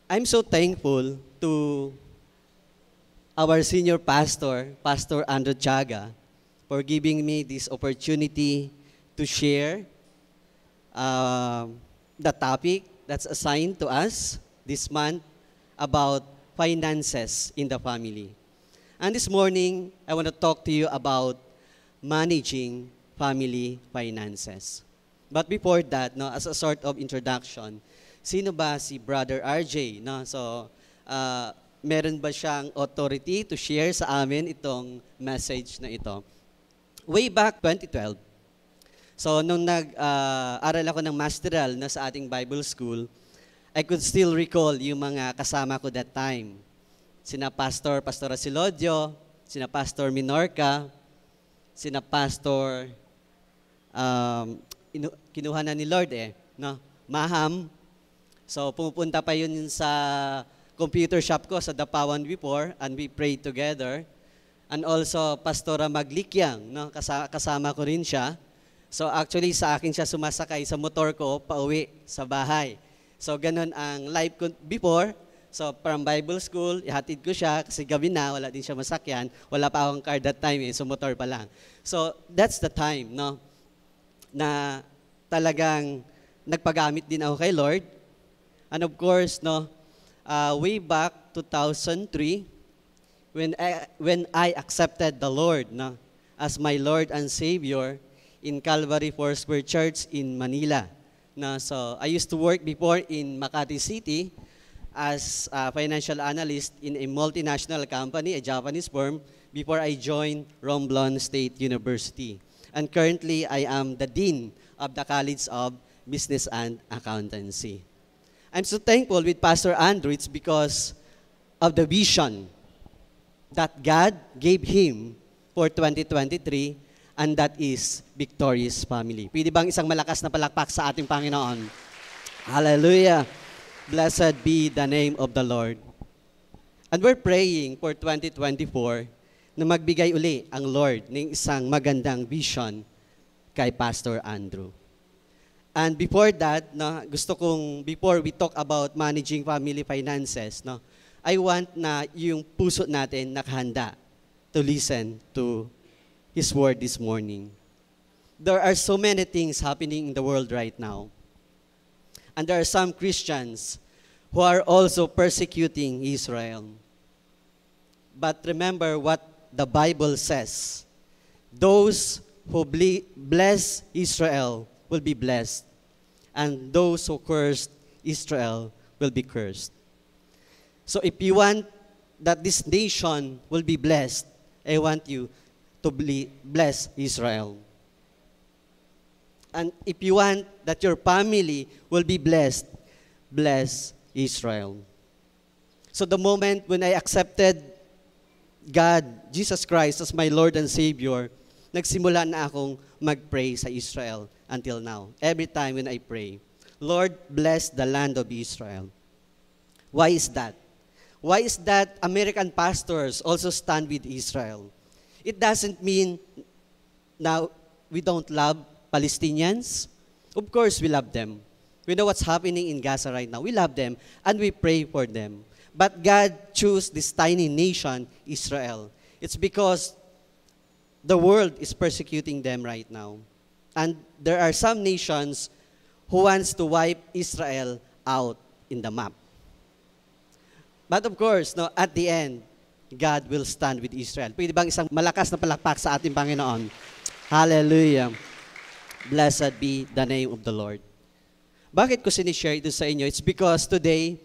I'm so thankful to our senior pastor, Pastor Andrew Chaga, for giving me this opportunity to share the topic that's assigned to us this month about finances in the family. And this morning, I want to talk to you about managing family finances. But before that, no, as a sort of introduction, sino ba si Brother RJ? No? So, meron ba siyang authority to share sa amin itong message na ito? Way back 2012, so nung nag-aral ako ng masteral na sa ating Bible school, I could still recall yung mga kasama ko that time. Sina Pastor Asilodio, sina Pastor Minorca, sina Pastor, kinuha na ni Lord no? Maham. So pumupunta pa yun sa computer shop ko sa Dapawan before, and we prayed together. And also Pastora Maglikyang, no? Kasama ko rin siya. So actually sa akin siya sumasakay sa motor ko pauwi sa bahay. So ganun ang life ko before. So from Bible school, ihatid ko siya kasi gabi na, wala din siya masakyan. Wala pa akong car that time, so motor pa lang. So that's the time, no? Na talagang nagpagamit din ako kay Lord. And of course, no, way back 2003, when I accepted the Lord, no, as my Lord and Savior in Calvary Foursquare Church in Manila. No, so I used to work before in Makati City as a financial analyst in a multinational company, a Japanese firm, before I joined Romblon State University. And currently, I am the Dean of the College of Business and Accountancy. I'm so thankful with Pastor Andrew. It's because of the vision that God gave him for 2023, and that is Victorious Family. Pwede bang isang malakas na palakpak sa ating Panginoon? Hallelujah! Blessed be the name of the Lord. And we're praying for 2024 na magbigay uli ang Lord ng isang magandang vision kay Pastor Andrew. And before that, no, gusto kong, before we talk about managing family finances, no, I want na yung puso natin nakahanda to listen to His word this morning. There are so many things happening in the world right now. And there are some Christians who are also persecuting Israel. But remember what the Bible says. Those who bless Israel will be blessed, and those who curse Israel will be cursed. So if you want that this nation will be blessed, I want you to bless Israel. And if you want that your family will be blessed, bless Israel. So the moment when I accepted God, Jesus Christ, as my Lord and Savior, nagsimula na akong mag-pray sa Israel until now. Every time when I pray, Lord, bless the land of Israel. Why is that? Why is that American pastors also stand with Israel? It doesn't mean now we don't love Palestinians. Of course, we love them. We know what's happening in Gaza right now. We love them, and we pray for them. But God chose this tiny nation, Israel. It's because the world is persecuting them right now. And there are some nations who wants to wipe Israel out in the map. But of course, no, at the end, God will stand with Israel. Pwede bang isang malakas na palakpak sa ating Panginoon? Hallelujah. Blessed be the name of the Lord. Bakit ko sinishare ito sa inyo? It's because today,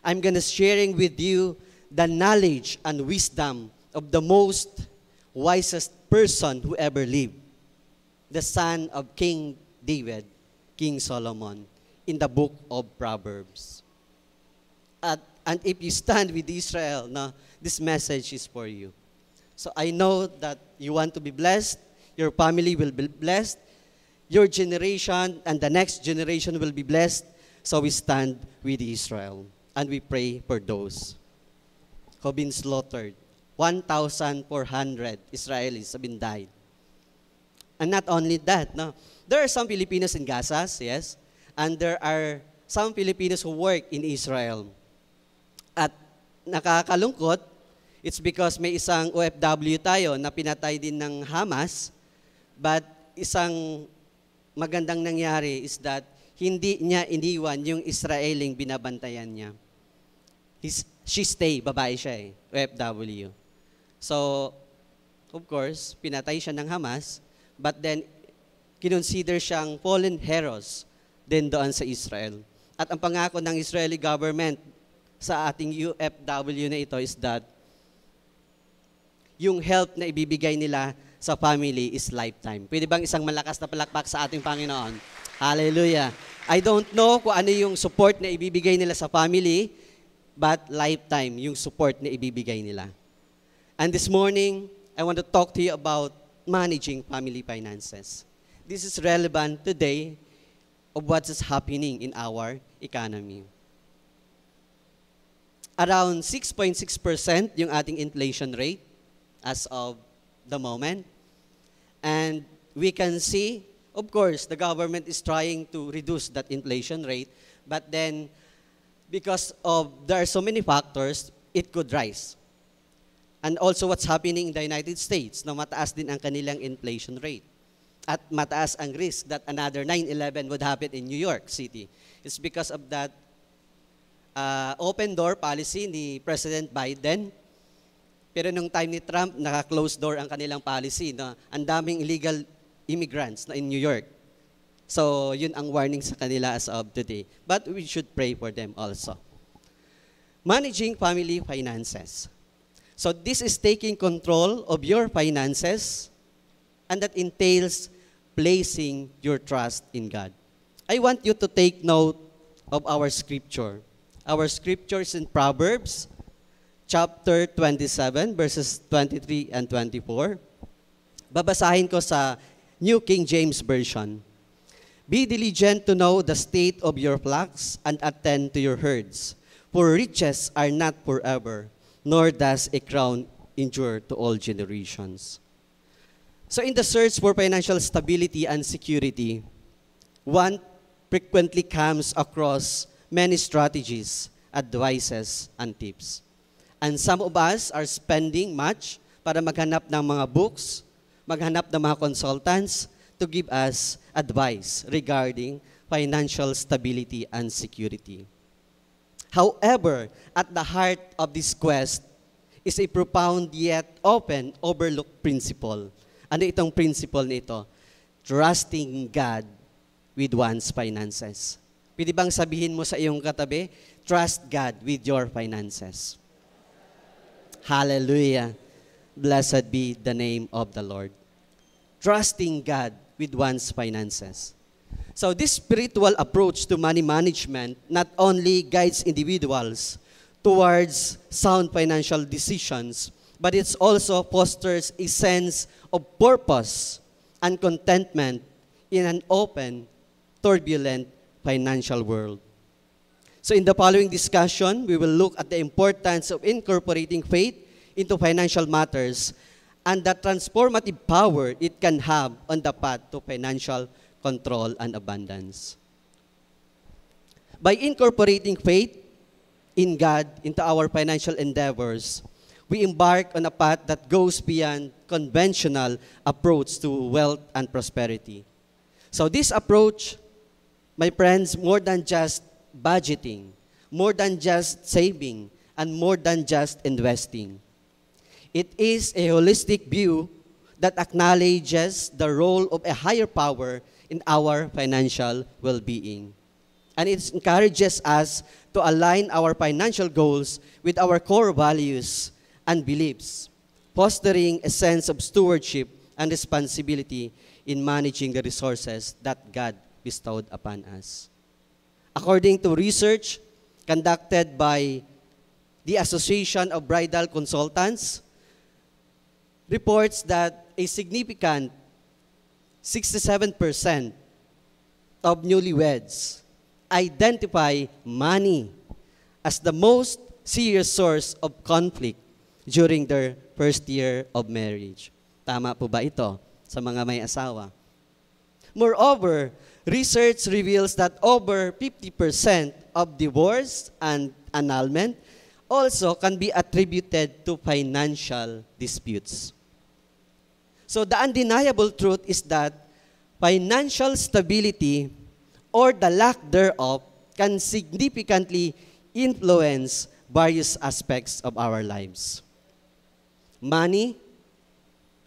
I'm gonna sharing with you the knowledge and wisdom of the most wisest person who ever lived, the son of King David, King Solomon, in the book of Proverbs. And if you stand with Israel, no, this message is for you. So I know that you want to be blessed, your family will be blessed, your generation and the next generation will be blessed. So we stand with Israel and we pray for those who have been slaughtered. 1,400 Israelis have been died. And not only that, no, there are some Filipinos in Gaza, yes, and there are some Filipinos who work in Israel. nakakalungkot, it's because may isang OFW tayo na pinatay din ng Hamas, but isang magandang nangyari is that hindi niya iniwan yung Israeling binabantayan niya. She stay, babae siya OFW. So, of course, pinatay siya ng Hamas, but then, kinonsider siyang fallen heroes din doon sa Israel. At ang pangako ng Israeli government sa ating UFW na ito is that yung help na ibibigay nila sa family is lifetime. Pwede bang isang malakas na palakpak sa ating Panginoon? Hallelujah. I don't know kung ano yung support na ibibigay nila sa family, but lifetime yung support na ibibigay nila. And this morning, I want to talk to you about managing family finances. This is relevant today of what is happening in our economy. Around 6.6% yung ating inflation rate as of the moment. And we can see, of course, the government is trying to reduce that inflation rate, but then because of there are so many factors, it could rise. And also what's happening in the United States, na mataas din ang kanilang inflation rate. At mataas ang risk that another 9/11 would happen in New York City. It's because of that open door policy ni President Biden. Pero nung time ni Trump, naka-close door ang kanilang policy na ang daming illegal immigrants na in New York. So, yun ang warning sa kanila as of today. But we should pray for them also. Managing family finances. So, this is taking control of your finances, and that entails placing your trust in God. I want you to take note of our scripture. Our scripture is in Proverbs, chapter 27, verses 23 and 24. Babasahin ko sa New King James Version. Be diligent to know the state of your flocks and attend to your herds, for riches are not forever, nor does a crown endure to all generations. So in the search for financial stability and security, one frequently comes across many strategies, advices, and tips. And some of us are spending much para maghanap ng mga books, maghanap ng mga consultants to give us advice regarding financial stability and security. However, at the heart of this quest is a profound yet often overlooked principle. Ano itong principle nito? Trusting God with one's finances. Pwede bang sabihin mo sa iyong katabi, trust God with your finances. Hallelujah. Blessed be the name of the Lord. Trusting God with one's finances. So this spiritual approach to money management not only guides individuals towards sound financial decisions, but it also fosters a sense of purpose and contentment in an open, turbulent financial world. So in the following discussion, we will look at the importance of incorporating faith into financial matters and the transformative power it can have on the path to financial control and abundance. By incorporating faith in God into our financial endeavors, we embark on a path that goes beyond conventional approach to wealth and prosperity. So this approach, my friends, more than just budgeting, more than just saving, and more than just investing. It is a holistic view that acknowledges the role of a higher power in our financial well-being. And it encourages us to align our financial goals with our core values and beliefs, fostering a sense of stewardship and responsibility in managing the resources that God bestowed upon us. According to research conducted by the Association of Bridal Consultants, reports that a significant 67% of newlyweds identify money as the most serious source of conflict during their first year of marriage. Tama po ba ito sa mga may asawa? Moreover, research reveals that over 50% of divorce and annulment also can be attributed to financial disputes. So the undeniable truth is that financial stability or the lack thereof can significantly influence various aspects of our lives. Money,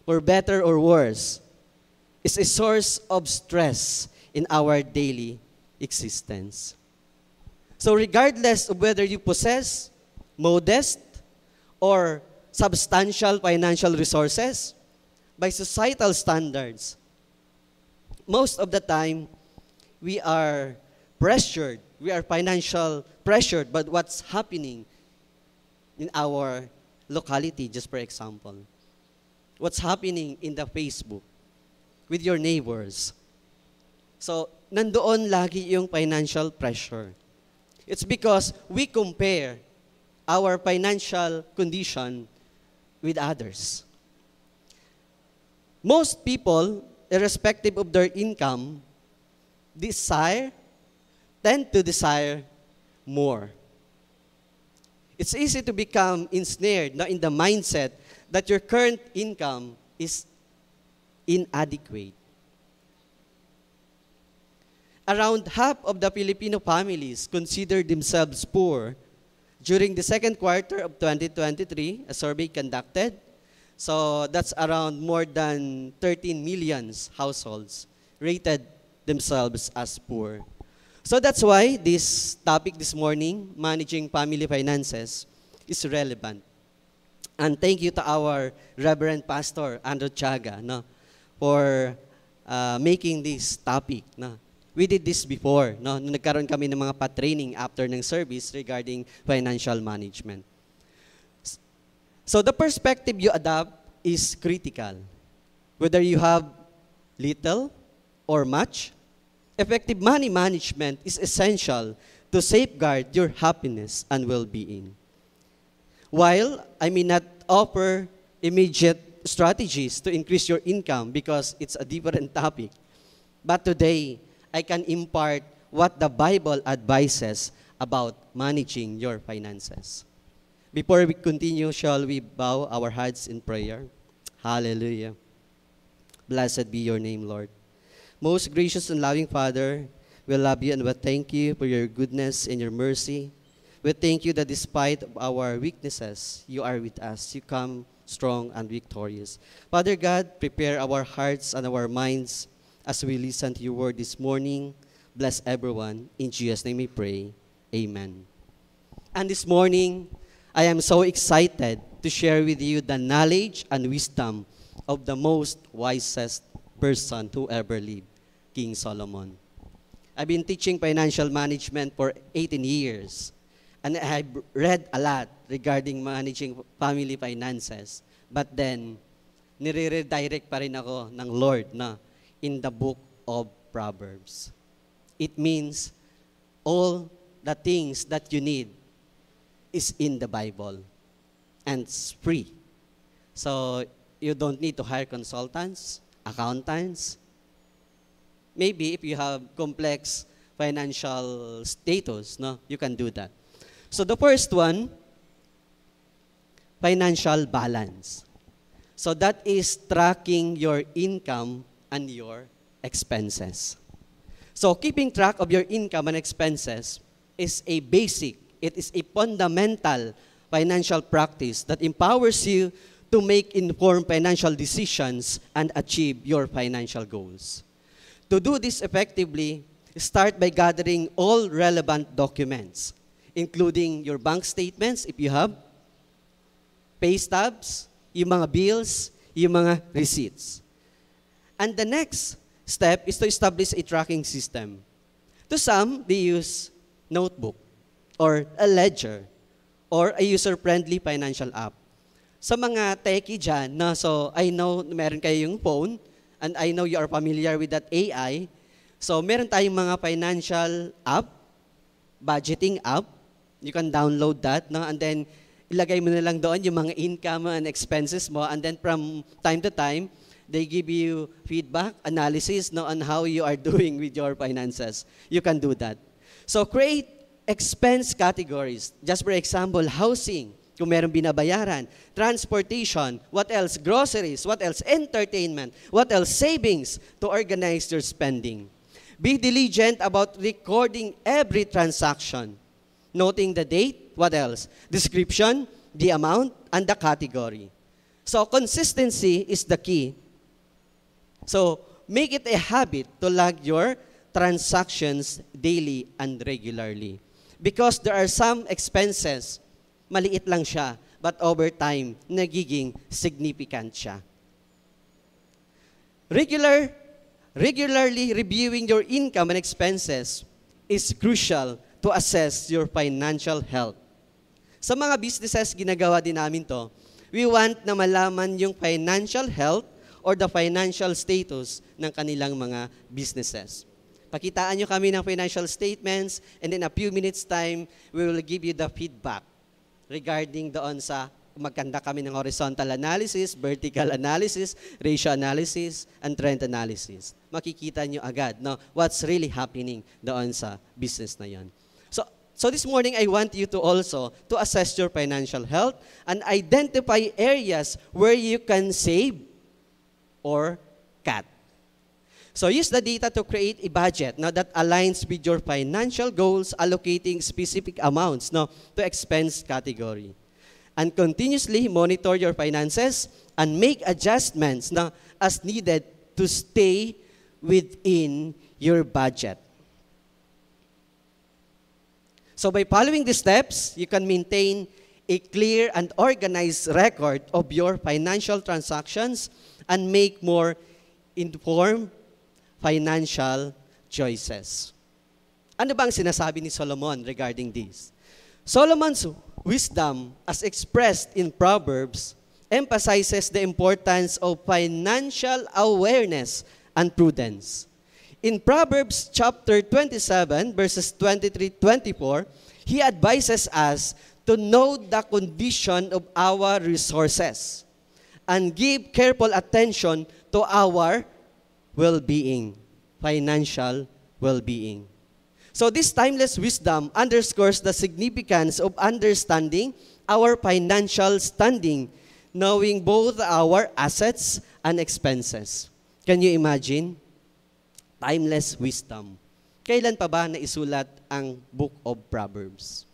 for better or worse, is a source of stress in our daily existence. So regardless of whether you possess modest or substantial financial resources, by societal standards, most of the time, we are pressured, we are financial pressured by what's happening in our locality, just for example. What's happening in the Facebook with your neighbors. So, nandoon lagi yung financial pressure. It's because we compare our financial condition with others. Most people, irrespective of their income, tend to desire more. It's easy to become ensnared in the mindset that your current income is inadequate. Around half of the Filipino families consider themselves poor during the second quarter of 2023, a survey conducted. So that's around more than 13 million households rated themselves as poor. So that's why this topic this morning, managing family finances, is relevant. And thank you to our Reverend Pastor Andrew Chaga for making this topic. We did this before. Nung nagkaroon kami ng mga pa-training after ng service regarding financial management. So the perspective you adopt is critical. Whether you have little or much, effective money management is essential to safeguard your happiness and well-being. While I may not offer immediate strategies to increase your income because it's a different topic, but today I can impart what the Bible advises about managing your finances. Before we continue, shall we bow our heads in prayer? Hallelujah. Blessed be your name, Lord. Most gracious and loving Father, we love you and we thank you for your goodness and your mercy. We thank you that despite of our weaknesses, you are with us. You come strong and victorious. Father God, prepare our hearts and our minds as we listen to your word this morning. Bless everyone. In Jesus' name we pray. Amen. And this morning, I am so excited to share with you the knowledge and wisdom of the most wisest person who ever lived, King Solomon. I've been teaching financial management for 18 years, and I've read a lot regarding managing family finances. But then, nire-redirect pa rin ako ng Lord in the book of Proverbs. It means all the things that you need is in the Bible, and it's free. So, you don't need to hire consultants, accountants. Maybe if you have complex financial status, you can do that. So the first one, financial balance. So that is tracking your income and your expenses. So keeping track of your income and expenses is a basic, it is a fundamental financial practice that empowers you to make informed financial decisions and achieve your financial goals. To do this effectively, start by gathering all relevant documents, including your bank statements, if you have, pay stubs, yung mga bills, yung mga receipts. And the next step is to establish a tracking system. To some, they use notebook or a ledger or a user-friendly financial app. Sa mga techie dyan, so I know meron kayo yung phone, and I know you are familiar with that AI. So meron tayong mga financial app, budgeting app. You can download that, and then ilagay mo na lang doon yung mga income and expenses mo, and then from time to time, they give you feedback, analysis on how you are doing with your finances. You can do that. So create expense categories. Just for example, housing, kung meron binabayaran, transportation, what else? Groceries, what else? Entertainment, what else? Savings, to organize your spending. Be diligent about recording every transaction, noting the date, what else? Description, the amount, and the category. So consistency is the key. So make it a habit to log your transactions daily and regularly. Because there are some expenses, maliit lang siya, but over time, nagiging significant siya. Regularly reviewing your income and expenses is crucial to assess your financial health. Sa mga businesses, ginagawa din namin to. We want na malaman yung financial health or the financial status ng kanilang mga businesses. Pakitaan nyo kami ng financial statements, and in a few minutes time, we will give you the feedback regarding doon sa magkanda kami ng horizontal analysis, vertical analysis, ratio analysis, and trend analysis. Makikita nyo agad what's really happening doon sa business na yon. So this morning, I want you to also to assess your financial health and identify areas where you can save or cut. So use the data to create a budget that aligns with your financial goals, allocating specific amounts to expense category. And continuously monitor your finances and make adjustments as needed to stay within your budget. So by following these steps, you can maintain a clear and organized record of your financial transactions and make more informed financial choices. Ano bang sinasabi ni Solomon regarding this? Solomon's wisdom, as expressed in Proverbs, emphasizes the importance of financial awareness and prudence. In Proverbs chapter 27, verses 23-24, he advises us to know the condition of our resources and give careful attention to our well-being, financial well-being. So this timeless wisdom underscores the significance of understanding our financial standing, knowing both our assets and expenses. Can you imagine? Timeless wisdom. Kailan pa ba naisulat ang Book of Proverbs?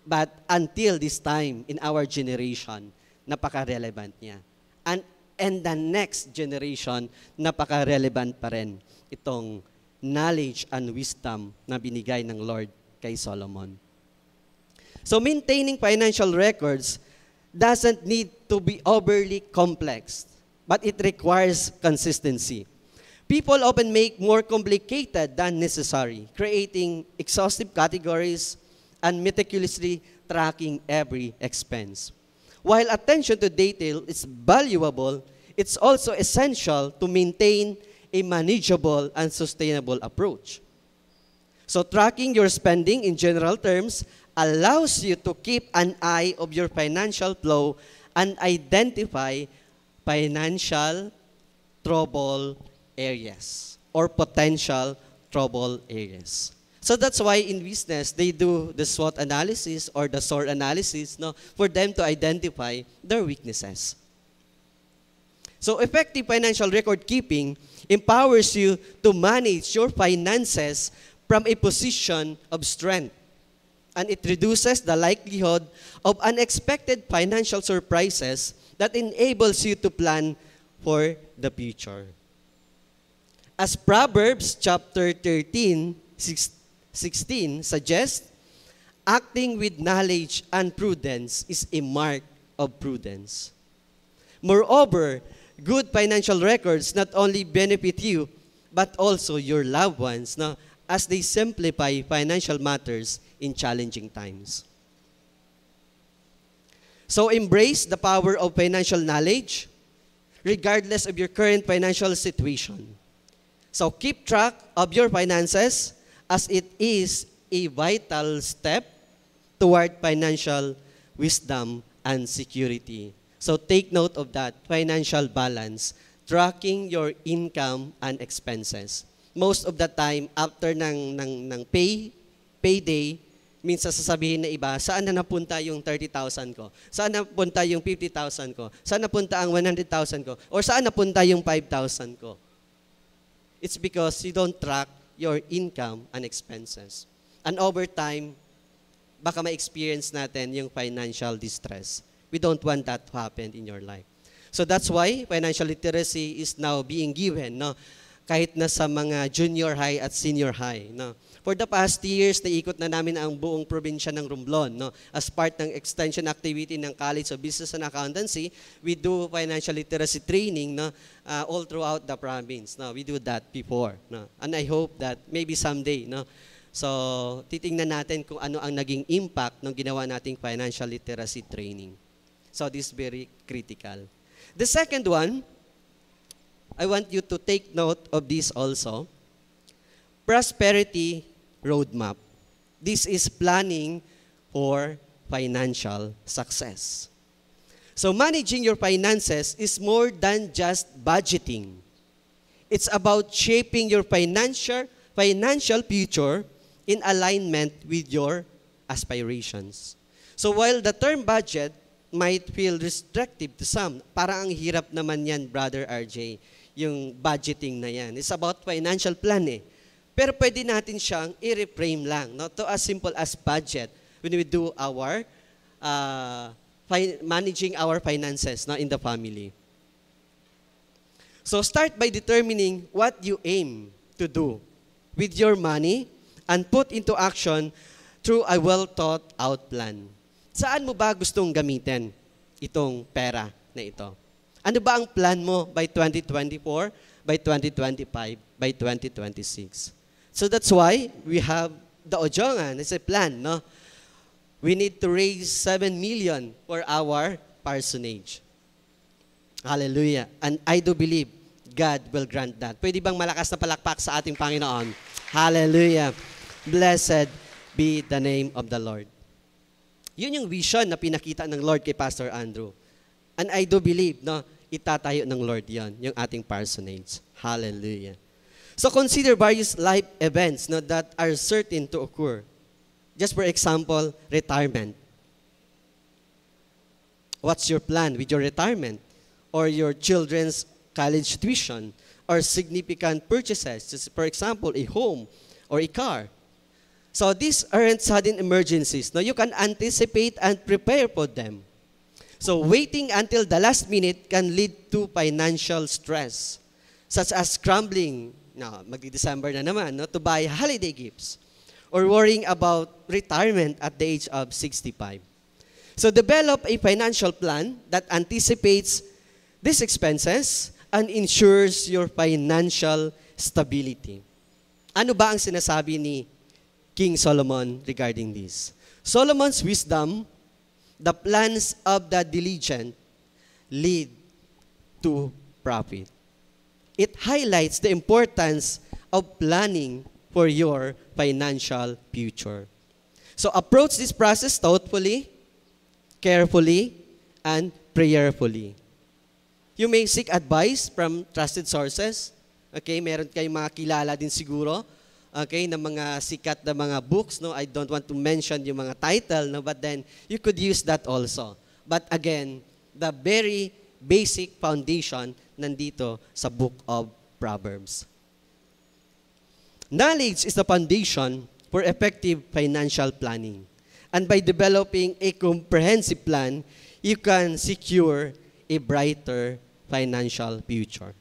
But until this time, in our generation, napaka-relevant niya. And the next generation, napaka-relevant pa rin itong knowledge and wisdom na binigay ng Lord kay Solomon. So maintaining financial records doesn't need to be overly complex, but it requires consistency. People often make more complicated than necessary, creating exhaustive categories and meticulously tracking every expense. While attention to detail is valuable, it's also essential to maintain a manageable and sustainable approach. So tracking your spending in general terms allows you to keep an eye of your financial flow and identify financial trouble areas or potential trouble areas. So that's why in business, they do the SWOT analysis or the SOAR analysis for them to identify their weaknesses. So effective financial record keeping empowers you to manage your finances from a position of strength. And it reduces the likelihood of unexpected financial surprises that enables you to plan for the future. As Proverbs chapter 13:16 suggests, acting with knowledge and prudence is a mark of prudence. Moreover, good financial records not only benefit you, but also your loved ones as they simplify financial matters in challenging times. So embrace the power of financial knowledge regardless of your current financial situation. So keep track of your finances as it is a vital step toward financial wisdom and security. So take note of that, financial balance, tracking your income and expenses. most of the time, after ng payday, minsan sasabihin na iba, saan na napunta yung 30,000 ko? Saan napunta yung 50,000 ko? Saan napunta ang 100,000 ko? Or saan napunta yung 5,000 ko? It's because you don't track your income and expenses. And over time, baka ma-experience natin yung financial distress. We don't want that to happen in your life. So that's why financial literacy is now being given, no? Kahit na sa mga junior high at senior high, no? For the past years, naikot na namin ang buong probinsya ng Romblon, no? As part ng extension activity ng College of Business and Accountancy, we do financial literacy training, no? All throughout the province. No? We do that before, no? And I hope that maybe someday, no? So, titingnan natin kung ano ang naging impact ng ginawa nating financial literacy training. So, this is very critical. The second one, I want you to take note of this also. Prosperity roadmap. This is planning for financial success. So managing your finances is more than just budgeting. It's about shaping your financial future in alignment with your aspirations. So while the term budget might feel restrictive to some, parang ang hirap naman yan, Brother RJ, yung budgeting na yan. It's about financial plan eh. Pero pwede natin siyang i-reframe lang, no? To as simple as budget when we do our managing our finances, no, in the family. So start by determining what you aim to do with your money and put into action through a well-thought-out plan. Saan mo ba gustong gamitin itong pera na ito? Ano ba ang plan mo by 2024, by 2025, by 2026? So that's why we have the Ojongan. It's a plan, no? We need to raise 7 million for our parsonage. Hallelujah. And I do believe God will grant that. Pwede bang malakas na palakpak sa ating Panginoon? Hallelujah. Blessed be the name of the Lord. Yun yung vision na pinakita ng Lord kay Pastor Andrew. And I do believe, no, itatayo ng Lord yon, yung ating parsonage. Hallelujah. So consider various life events, no, that are certain to occur. Just for example, retirement. What's your plan with your retirement? Or your children's college tuition? Or significant purchases, just for example, a home or a car. So these aren't sudden emergencies. No, you can anticipate and prepare for them. So waiting until the last minute can lead to financial stress, such as scrambling, no, magdi-December na naman, no, to buy holiday gifts, or worrying about retirement at the age of 65. So develop a financial plan that anticipates these expenses and ensures your financial stability. Ano ba ang sinasabi ni King Solomon regarding this? Solomon's wisdom, the plans of the diligent lead to profit. It highlights the importance of planning for your financial future. So approach this process thoughtfully, carefully, and prayerfully. You may seek advice from trusted sources. Okay, meron kayong mga kilala din siguro. Okay, na mga sikat na mga books, no? I don't want to mention yung mga title, no? But then you could use that also. But again, the very basic foundation nandito sa book of Proverbs. Knowledge is the foundation for effective financial planning. And by developing a comprehensive plan, you can secure a brighter financial future.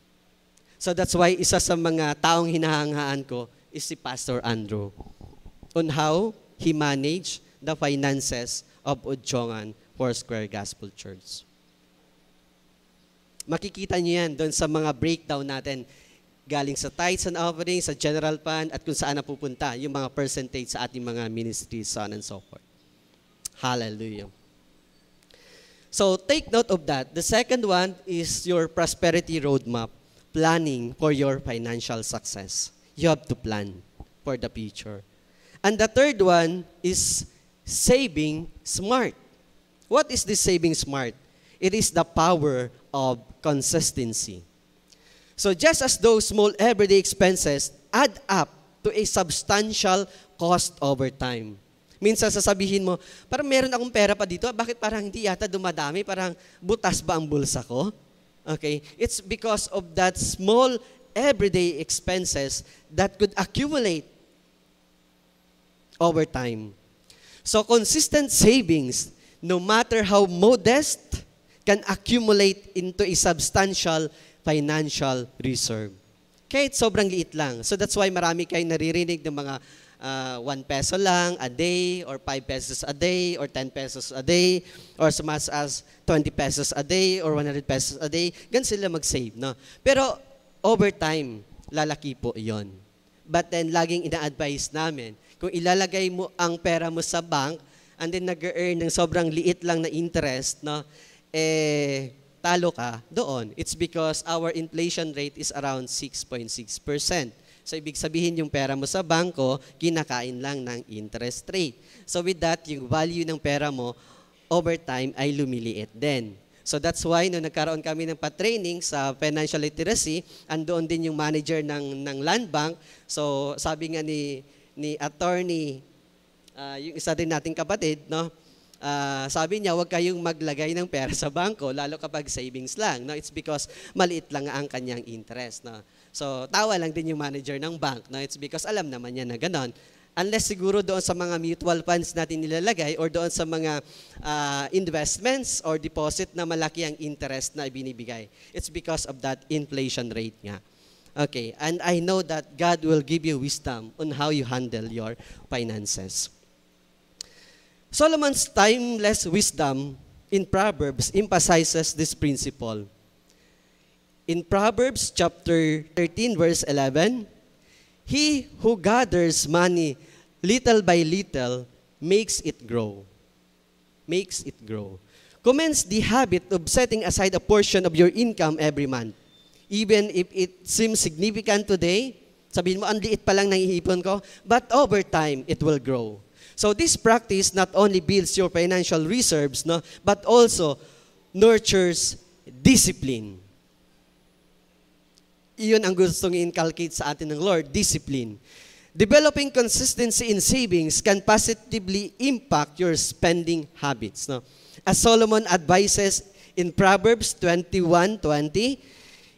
So that's why isa sa mga taong hinahangaan ko is si Pastor Andrew on how he managed the finances of Ojongan Foursquare Gospel Church. Makikita niyo yan doon sa mga breakdown natin galing sa tithes and offerings, sa general fund, at kung saan napupunta yung mga percentage sa ating mga ministries, so on and so forth. Hallelujah. So take note of that. The second one is your prosperity roadmap, planning for your financial success. You have to plan for the future. And the third one is saving smart. What is this saving smart? It is the power of consistency. So just as those small everyday expenses add up to a substantial cost over time. Minsan sasabihin mo, parang meron akong pera pa dito, bakit parang hindi yata dumadami? Parang butas ba ang bulsa ko? Okay? It's because of that small everyday expenses that could accumulate over time. So consistent savings, no matter how modest, can accumulate into a substantial financial reserve. Kahit sobrang liit lang. So that's why marami kayong naririnig ng mga 1 peso lang a day, or 5 pesos a day, or 10 pesos a day, or as much as 20 pesos a day, or 100 pesos a day. Ganun sila mag-save, no? Pero over time, lalaki po yon. But then, laging ina-advise namin, kung ilalagay mo ang pera mo sa bank, and then nag-earn ng sobrang liit lang na interest, no? Talo ka doon. It's because our inflation rate is around 6.6%. So, ibig sabihin yung pera mo sa bangko, kinakain lang ng interest rate. So, with that, yung value ng pera mo, over time, ay lumiliit din. So, that's why, nung nagkaroon kami ng pa-training sa financial literacy, andoon din yung manager ng Land Bank. So, sabi nga ni attorney, yung isa din nating kapatid, no? Sabi niya, huwag kayong maglagay ng pera sa bangko, lalo kapag savings lang. No? It's because maliit lang ang kanyang interest. No? So, tawa lang din yung manager ng bank. No? It's because alam naman niya na ganon. Unless siguro doon sa mga mutual funds natin nilalagay or doon sa mga investments or deposit na malaki ang interest na ibinibigay. It's because of that inflation rate nga. Okay, and I know that God will give you wisdom on how you handle your finances. Solomon's timeless wisdom in Proverbs emphasizes this principle. In Proverbs chapter 13, verse 11, he who gathers money little by little makes it grow. Makes it grow. Commence the habit of setting aside a portion of your income every month. Even if it seems significant today, sabihin mo, ang liit pa lang nangihipon ko, but over time, it will grow. So this practice not only builds your financial reserves, no, but also nurtures discipline. Iyon ang gustong i-inculcate sa atin ng Lord, discipline. Developing consistency in savings can positively impact your spending habits. No? As Solomon advises in Proverbs 21:20,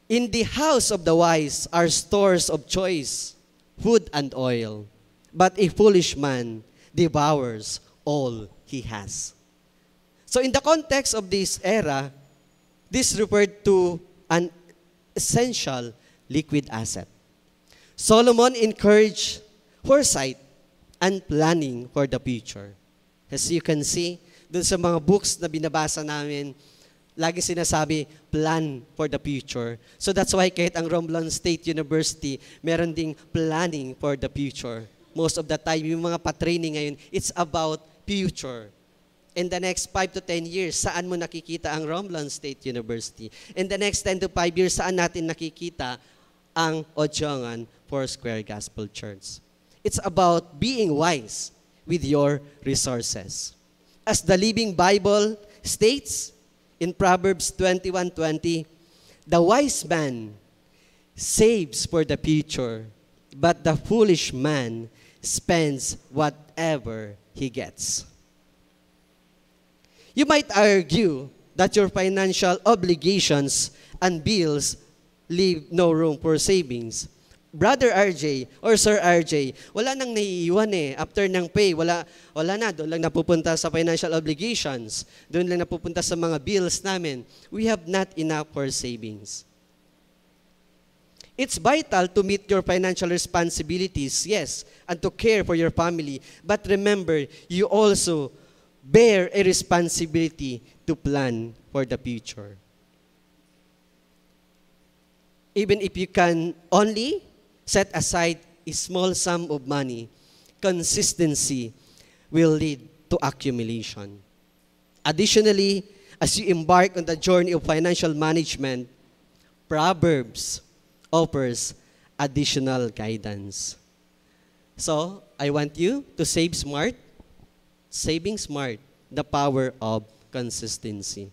in the house of the wise are stores of choice, food and oil, but a foolish man devours all he has. So in the context of this era, this referred to an essential liquid asset. Solomon encouraged foresight and planning for the future. As you can see, dun sa mga books na binabasa namin, lagi sinasabi, plan for the future. So that's why kahit ang Romblon State University, meron ding planning for the future. Most of the time, yung mga pa-training ngayon, it's about future. In the next 5 to 10 years, saan mo nakikita ang Romblon State University? In the next 10 to 5 years, saan natin nakikita ang Ojongan Foursquare Gospel Church? It's about being wise with your resources. As the Living Bible states in Proverbs 21:20, the wise man saves for the future, but the foolish man spends whatever he gets. You might argue that your financial obligations and bills leave no room for savings. Brother RJ or Sir RJ, wala nang naiiwan eh. After ng pay, wala na. Doon lang napupunta sa financial obligations. Doon lang napupunta sa mga bills namin. We have not enough for savings. It's vital to meet your financial responsibilities, yes, and to care for your family. But remember, you also bear a responsibility to plan for the future. Even if you can only set aside a small sum of money, consistency will lead to accumulation. Additionally, as you embark on the journey of financial management, Proverbs offers additional guidance. So, I want you to save smart, saving smart, the power of consistency.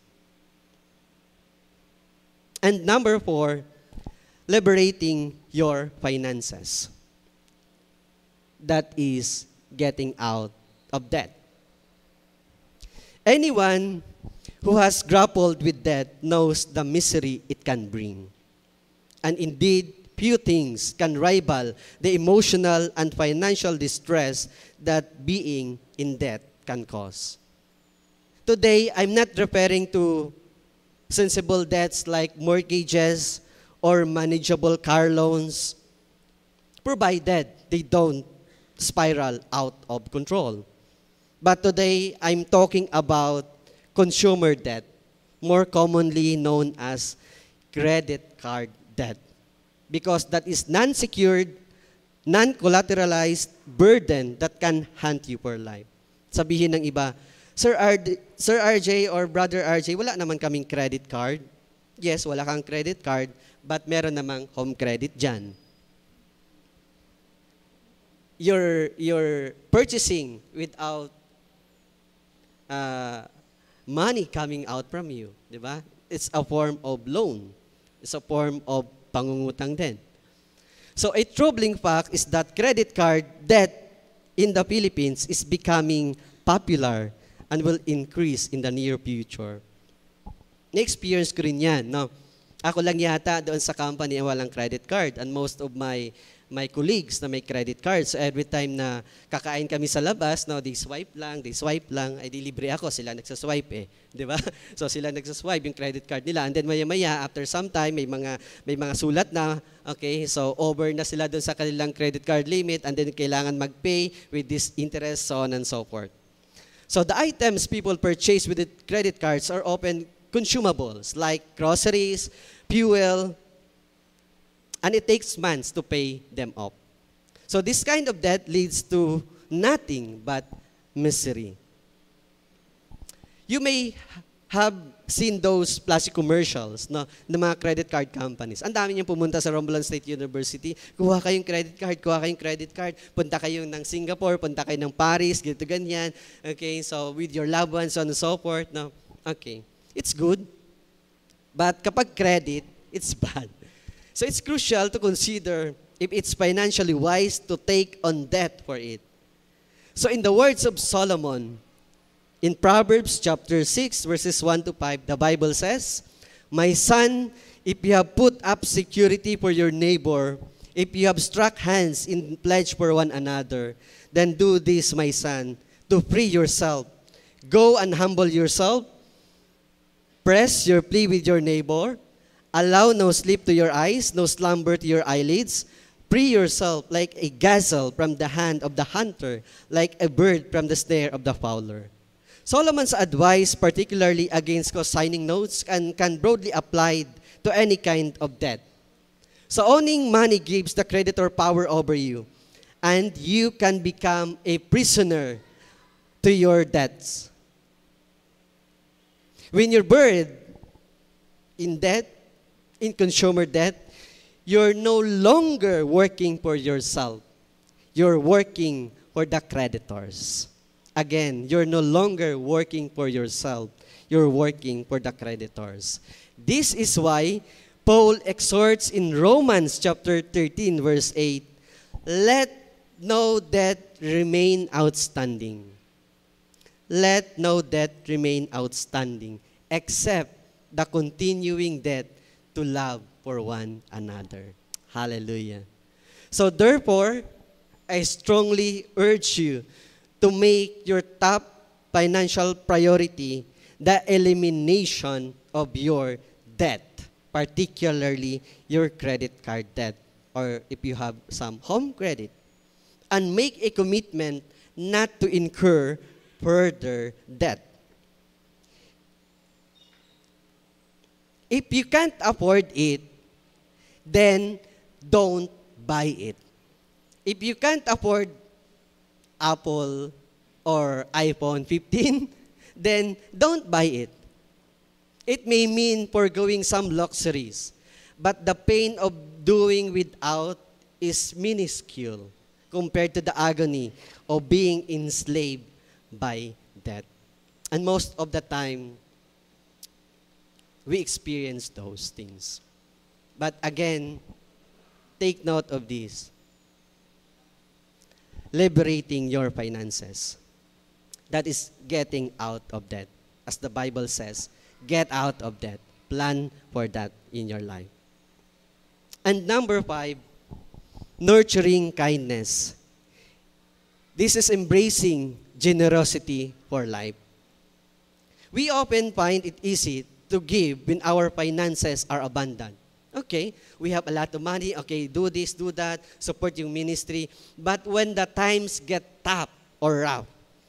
And number 4, liberating your finances. That is getting out of debt. Anyone who has grappled with debt knows the misery it can bring. And indeed, few things can rival the emotional and financial distress that being in debt can cause. Today, I'm not referring to sensible debts like mortgages or manageable car loans, provided they don't spiral out of control. But today, I'm talking about consumer debt, more commonly known as credit card debt, because that is non-secured, non-collateralized burden that can haunt you for life. Sabihin ng iba, Sir RJ or Brother RJ, wala naman kaming credit card. Yes, wala kang credit card, but meron namang home credit dyan. You're purchasing without money coming out from you, di ba? It's a form of loan. It's a form of pangungutang din. So a troubling fact is that credit card debt in the Philippines is becoming popular and will increase in the near future. Na-experience ko rin yan. No? Ako lang yata doon sa company ang walang credit card, and most of my colleagues na may credit card. So every time na kakain kami sa labas, no, they swipe lang, ay di libre ako, sila nagsaswipe eh. Di ba? So sila nagsaswipe yung credit card nila. And then maya-maya, after some time, may mga sulat na, okay, so over na sila doon sa kanilang credit card limit, and then kailangan mag-pay with this interest, so on and so forth. So the items people purchase with the credit cards are often consumables like groceries, fuel, and it takes months to pay them off. So this kind of debt leads to nothing but misery. You may have seen those plastic commercials, no, ng mga credit card companies. Ang dami niyong pumunta sa Romblon State University, kuha kayong credit card, punta kayo ng Singapore, punta kayo ng Paris, ganito ganyan. Okay, so with your loved ones, so on and so forth. No? Okay, it's good. But kapag credit, it's bad. So it's crucial to consider if it's financially wise to take on debt for it. So in the words of Solomon, in Proverbs chapter 6, verses 1 to 5, the Bible says, "My son, if you have put up security for your neighbor, if you have struck hands in pledge for one another, then do this, my son, to free yourself. Go and humble yourself. Press your plea with your neighbor. Allow no sleep to your eyes, no slumber to your eyelids. Free yourself like a gazelle from the hand of the hunter, like a bird from the snare of the fowler." Solomon's advice, particularly against co-signing notes, can broadly applied to any kind of debt. So owning money gives the creditor power over you, and you can become a prisoner to your debts. When you're buried in debt, in consumer debt, you're no longer working for yourself. You're working for the creditors. Again, you're no longer working for yourself. You're working for the creditors. This is why Paul exhorts in Romans chapter 13, verse 8, "Let no debt remain outstanding. Let no debt remain outstanding, except the continuing debt to love for one another." Hallelujah. So therefore, I strongly urge you to make your top financial priority the elimination of your debt, particularly your credit card debt, or if you have some home credit, and make a commitment not to incur further debt. If you can't afford it, then don't buy it. If you can't afford Apple or iPhone 15, then don't buy it. It may mean foregoing some luxuries, but the pain of doing without is minuscule compared to the agony of being enslaved by debt. And most of the time, we experience those things. But again, take note of this. Liberating your finances. That is getting out of debt. As the Bible says, get out of debt. Plan for that in your life. And number 5, nurturing kindness. This is embracing generosity for life. We often find it easy to give when our finances are abundant. Okay, we have a lot of money. Okay, do this, do that, support yung ministry. But when the times get tough or rough,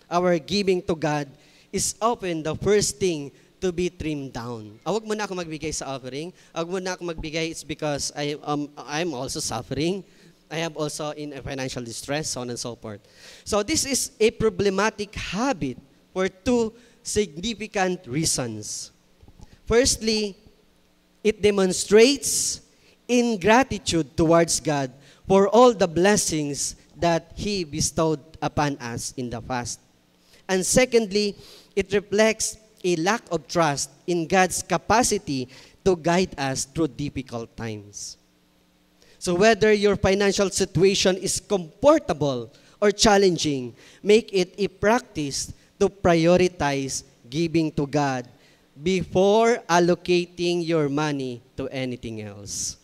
our giving to God is often the first thing to be trimmed down. Huwag mo na ako magbigay sa offering. Huwag mo na ako magbigay, it's because I'm also suffering. I am also in a financial distress, so on and so forth. So this is a problematic habit for 2 significant reasons. Firstly, it demonstrates ingratitude towards God for all the blessings that He bestowed upon us in the past. And secondly, it reflects a lack of trust in God's capacity to guide us through difficult times. So whether your financial situation is comfortable or challenging, make it a practice to prioritize giving to God before allocating your money to anything else.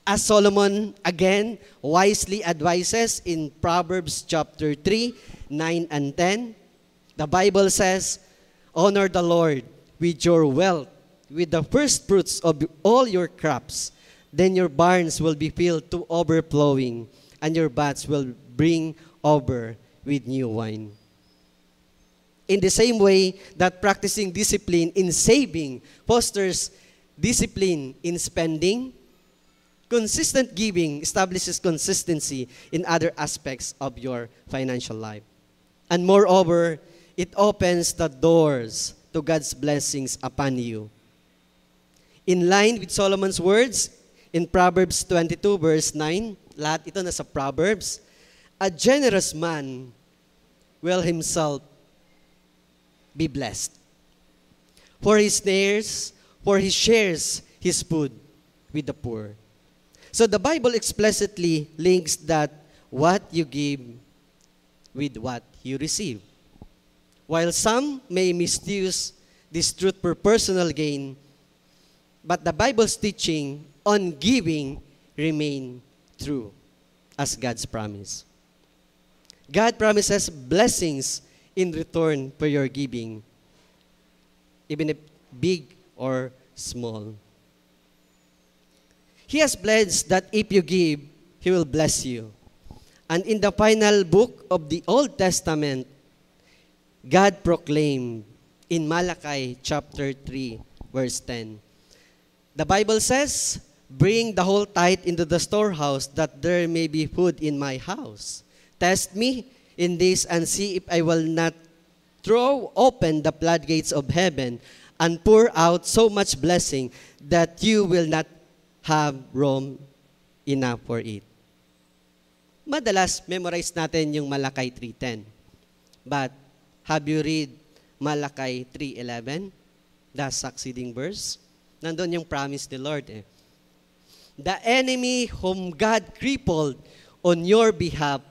As Solomon again wisely advises in Proverbs chapter 3, 9 and 10, the Bible says, honor the Lord with your wealth, with the first fruits of all your crops. Then your barns will be filled to overflowing, and your vats will bring over with new wine. In the same way that practicing discipline in saving fosters discipline in spending, consistent giving establishes consistency in other aspects of your financial life. And moreover, it opens the doors to God's blessings upon you. In line with Solomon's words in Proverbs 22 verse 9, lahat ito nasa Proverbs, a generous man will himself be blessed. For he shares his food with the poor. So the Bible explicitly links that what you give with what you receive. While some may misuse this truth for personal gain, but the Bible's teaching on giving remain true as God's promise. God promises blessings in return for your giving, even if big or small. He has pledged that if you give, He will bless you. And in the final book of the Old Testament, God proclaimed in Malachi chapter 3, verse 10, the Bible says, bring the whole tithe into the storehouse, that there may be food in my house. Test me in this and see if I will not throw open the floodgates of heaven and pour out so much blessing that you will not have room enough for it. Madalas, memorize natin yung Malachi 3:10. But, have you read Malachi 3:11? The succeeding verse? Nandun yung promise ni Lord eh. The enemy whom God crippled on your behalf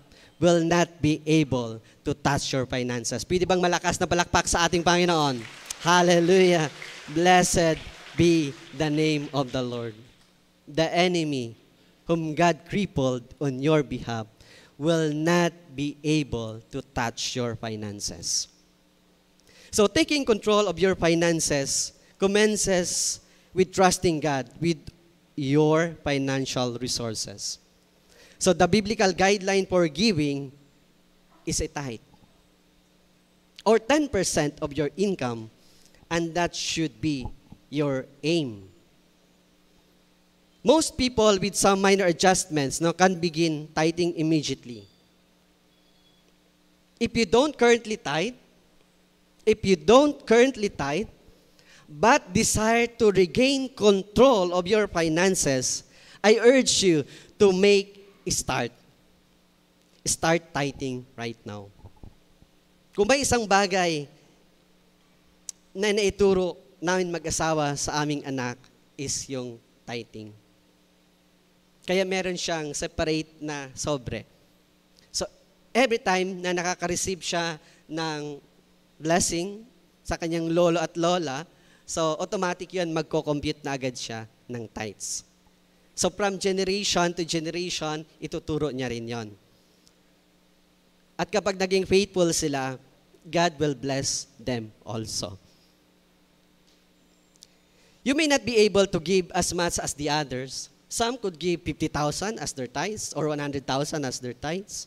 will not be able to touch your finances. Pwede bang malakas na palakpak sa ating Panginoon? Hallelujah! Blessed be the name of the Lord. The enemy whom God crippled on your behalf will not be able to touch your finances. So taking control of your finances commences with trusting God with your financial resources. So the biblical guideline for giving is a tithe, or 10% of your income, and that should be your aim. Most people with some minor adjustments can begin tithing immediately. If you don't currently tithe, but desire to regain control of your finances, I urge you to make a start. Start tithing right now. Kung may isang bagay na naituro namin mag-asawa sa aming anak is yung tithing. Kaya meron siyang separate na sobre. So, every time na nakaka-receive siya ng blessing sa kanyang lolo at lola, so automatic yun, magko-compute na agad siya ng tithes. So from generation to generation, ituturo niya rin yon. At kapag naging faithful sila, God will bless them also. You may not be able to give as much as the others. Some could give 50,000 as their tithes or 100,000 as their tithes.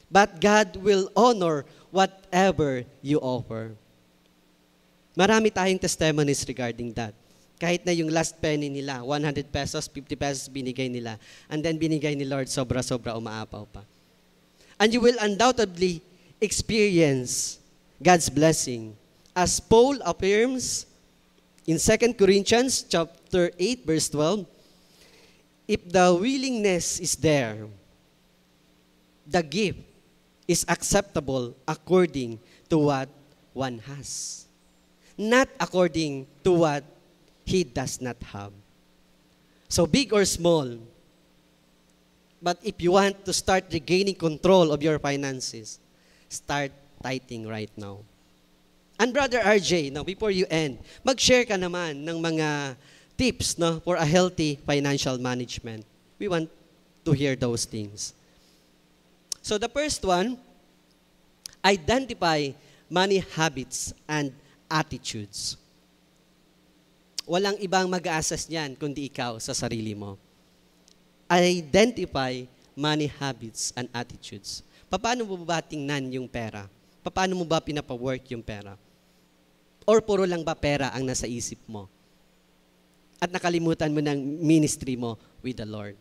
But God will honor whatever you offer. Marami tayong testimonies regarding that. Kahit na yung last penny nila, 100 pesos, 50 pesos binigay nila. And then binigay ni Lord, sobra-sobra, umaapaw pa. And you will undoubtedly experience God's blessing. As Paul affirms in 2 Corinthians chapter 8, verse 12, if the willingness is there, the gift is acceptable according to what one has, not according to what he does not have. So big or small, but if you want to start regaining control of your finances, start tithing right now. And Brother RJ, no, before you end, mag-share ka naman ng mga tips, no, for a healthy financial management. We want to hear those things. So the first one, identify money habits and attitudes. Walang ibang mag-a-assess niyan kundi ikaw sa sarili mo. Identify money habits and attitudes. Paano mo ba tingnan yung pera? Paano mo ba pinapawork yung pera? Or puro lang ba pera ang nasa isip mo? At nakalimutan mo ng ministry mo with the Lord.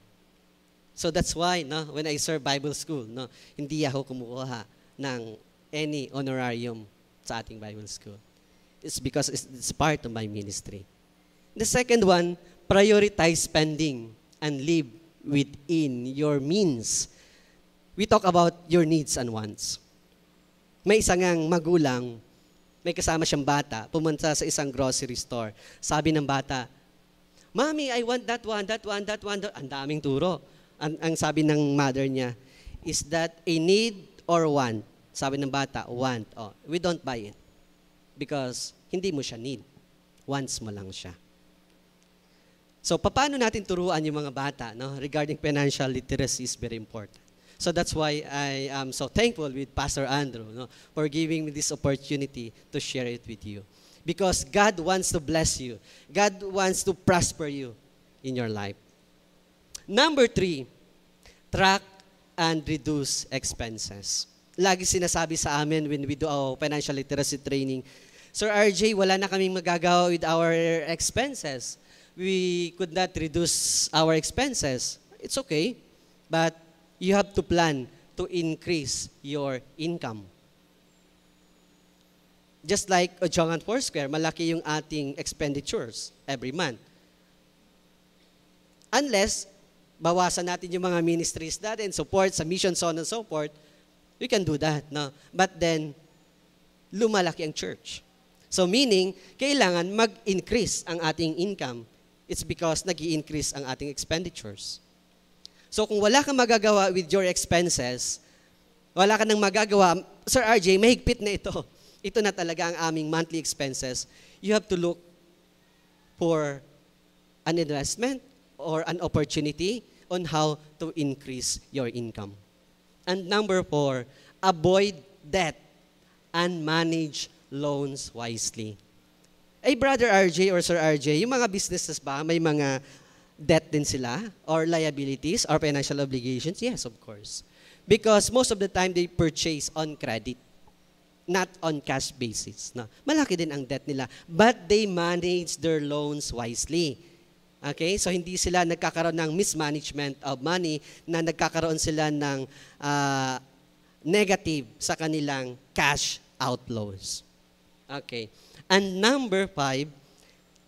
So that's why, no, when I serve Bible school, no, hindi ako kumukuha ng any honorarium sa ating Bible school. It's because it's part of my ministry. The second one, prioritize spending and live within your means. We talk about your needs and wants. May isa ngang magulang, may kasama siyang bata, pumunta sa isang grocery store. Sabi ng bata, Mommy, I want that one, that one, that one. Ang daming turo. Ang sabi ng mother niya, is that a need or want? Sabi ng bata, want. Oh, we don't buy it. Because hindi mo siya need. Wants mo lang siya. So, paano natin turuan yung mga bata, no, regarding financial literacy is very important. So that's why I am so thankful with Pastor Andrew, no, for giving me this opportunity to share it with you. Because God wants to bless you. God wants to prosper you in your life. Number 3, track and reduce expenses. Lagi sinasabi sa amin when we do our financial literacy training, Sir RJ, wala na kaming magagawa with our expenses. We could not reduce our expenses. It's okay, but you have to plan to increase your income. Just like Ojong and Foursquare, malaki yung ating expenditures every month. Unless, bawasan natin yung mga ministries natin, support sa mission, so on and so forth, we can do that. No? But then, lumalaki ang church. So meaning, kailangan mag-increase ang ating income. It's because nag-i-increase ang ating expenditures. So kung wala kang magagawa with your expenses, wala ka nang magagawa, Sir RJ, mahigpit na ito. Ito na talaga ang aming monthly expenses. You have to look for an investment or an opportunity on how to increase your income. And number 4, avoid debt and manage loans wisely. Ay, Brother RJ or Sir RJ, yung mga businesses ba, may mga debt din sila or liabilities or financial obligations? Yes, of course. Because most of the time, they purchase on credit, not on cash basis. No? Malaki din ang debt nila. But they manage their loans wisely. Okay? So, hindi sila nagkakaroon ng mismanagement of money na nagkakaroon sila ng negative sa kanilang cash outflows. Okay. And number 5,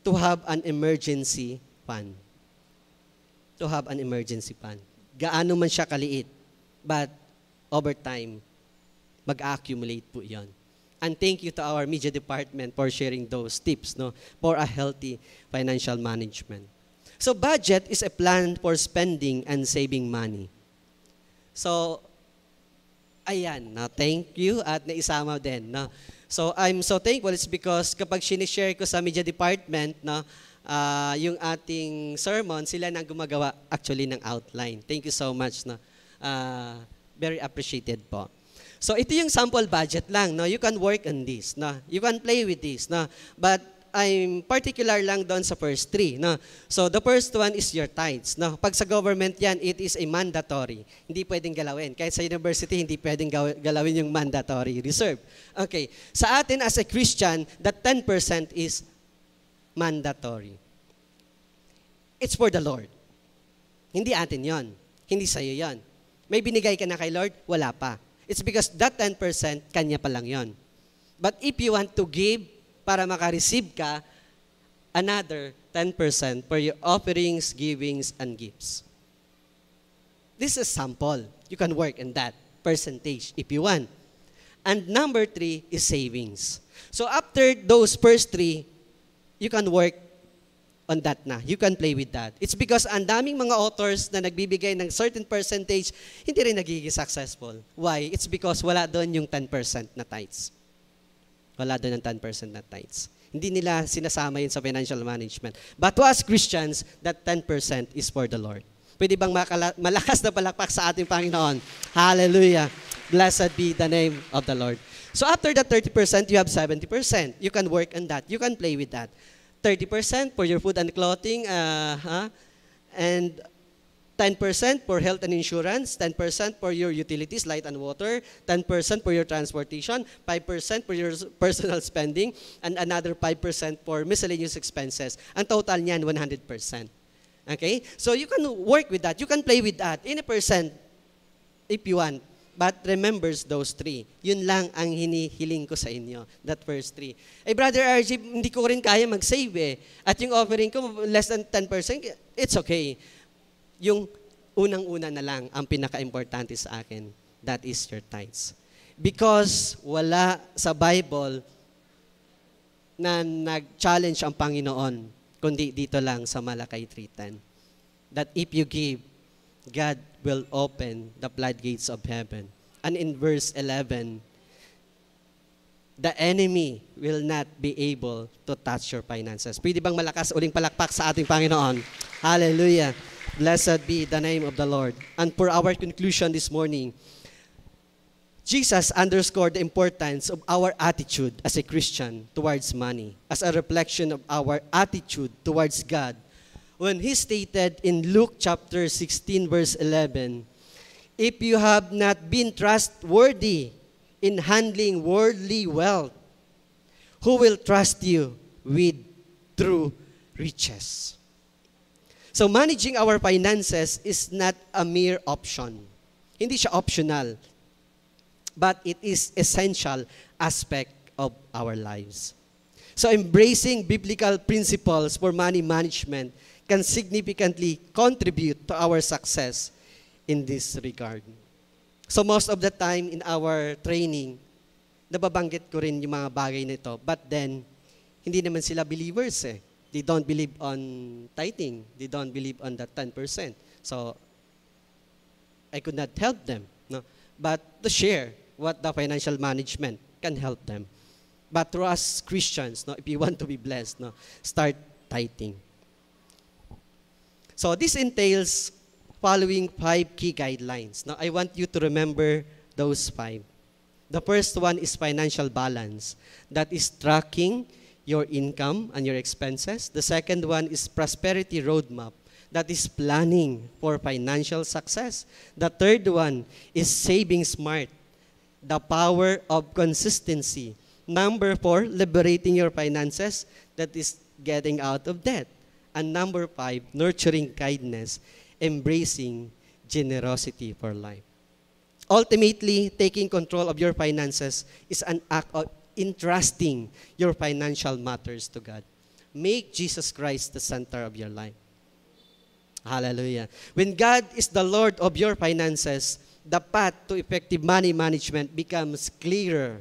to have an emergency fund. To have an emergency fund. Gaano man siya kaliit, but over time, mag-accumulate po yon. And thank you to our media department for sharing those tips, no, for a healthy financial management. So budget is a plan for spending and saving money. So, ayan, no, thank you at naisama din. No? So I'm so thankful. It's because kapag sinishare ko sa media department, no, yung ating sermon, sila nang gumagawa actually ng outline. Thank you so much. No? Very appreciated po. So ito yung sample budget lang. No? You can work on this. No? You can play with this. No? But I'm particular lang doon sa first three. No? So the first one is your tithes. No? Pag sa government yan, it is a mandatory. Hindi pwedeng galawin. Kahit sa university, hindi pwedeng galawin yung mandatory reserve. Okay. Sa atin as a Christian, that 10% is mandatory. It's for the Lord. Hindi atin yon. Hindi sa'yo yon. May binigay ka na kay Lord, wala pa. It's because that 10%, kanya pa lang yon. But if you want to give, para maka-receive ka, another 10% for your offerings, givings, and gifts. This is sample. You can work in that percentage if you want. And number 3 is savings. So after those first 3, you can work on that na. You can play with that. It's because ang daming mga authors na nagbibigay ng certain percentage, hindi rin nagiging successful. Why? It's because wala doon yung 10% na tithes. Wala doon ang 10% na tithes. Hindi nila sinasama yun sa financial management. But to us Christians, that 10% is for the Lord. Pwede bang malakas na palakpak sa ating Panginoon? Hallelujah. Blessed be the name of the Lord. So after that 30%, you have 70%. You can work on that. You can play with that. 30% for your food and clothing, and 10% for health and insurance, 10% for your utilities, light and water, 10% for your transportation, 5% for your personal spending, and another 5% for miscellaneous expenses. Ang total niyan, 100%. Okay? So you can work with that. You can play with that in a percent if you want. But remembers those 3. Yun lang ang hinihiling ko sa inyo, that first 3. Brother RG, hindi ko rin kaya mag-save eh. At yung offering ko, less than 10%, it's okay. Yung unang-una na lang ang pinaka-importante sa akin, that is your tithes. Because wala sa Bible na nag-challenge ang Panginoon, kundi dito lang sa Malakay 3:10. That if you give, God will open the floodgates of heaven. And in verse 11, the enemy will not be able to touch your finances. Pwede bang malakas uling palakpak sa ating Panginoon? Hallelujah. Blessed be the name of the Lord. And for our conclusion this morning, Jesus underscored the importance of our attitude as a Christian towards money, as a reflection of our attitude towards God. When he stated in Luke chapter 16, verse 11, if you have not been trustworthy in handling worldly wealth, who will trust you with true riches? So managing our finances is not a mere option. Hindi siya optional, but it is essential aspect of our lives. So embracing biblical principles for money management can significantly contribute to our success in this regard. So most of the time in our training, nababanggit ko rin yung mga bagay nito, but then, hindi naman sila believers eh. They don't believe on tithing. They don't believe on that 10%. So, I could not help them. No? But to share what the financial management can help them. But to us Christians, no, if you want to be blessed, no, start tithing. So this entails following 5 key guidelines. Now, I want you to remember those 5. The first one is financial balance. That is tracking your income and your expenses. The second one is prosperity roadmap. That is planning for financial success. The third one is saving smart. The power of consistency. Number 4, liberating your finances. That is getting out of debt. And number 5, nurturing kindness, embracing generosity for life. Ultimately, taking control of your finances is an act of entrusting your financial matters to God. Make Jesus Christ the center of your life. Hallelujah. When God is the Lord of your finances, the path to effective money management becomes clearer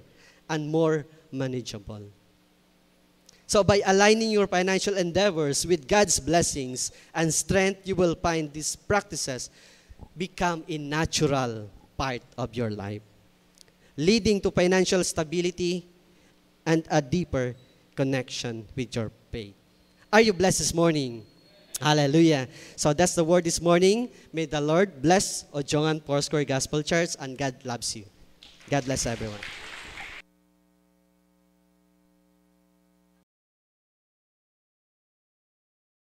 and more manageable. So by aligning your financial endeavors with God's blessings and strength, you will find these practices become a natural part of your life, leading to financial stability and a deeper connection with your faith. Are you blessed this morning? Hallelujah. So that's the word this morning. May the Lord bless Ojongan Foursquare Gospel Church, and God loves you. God bless everyone.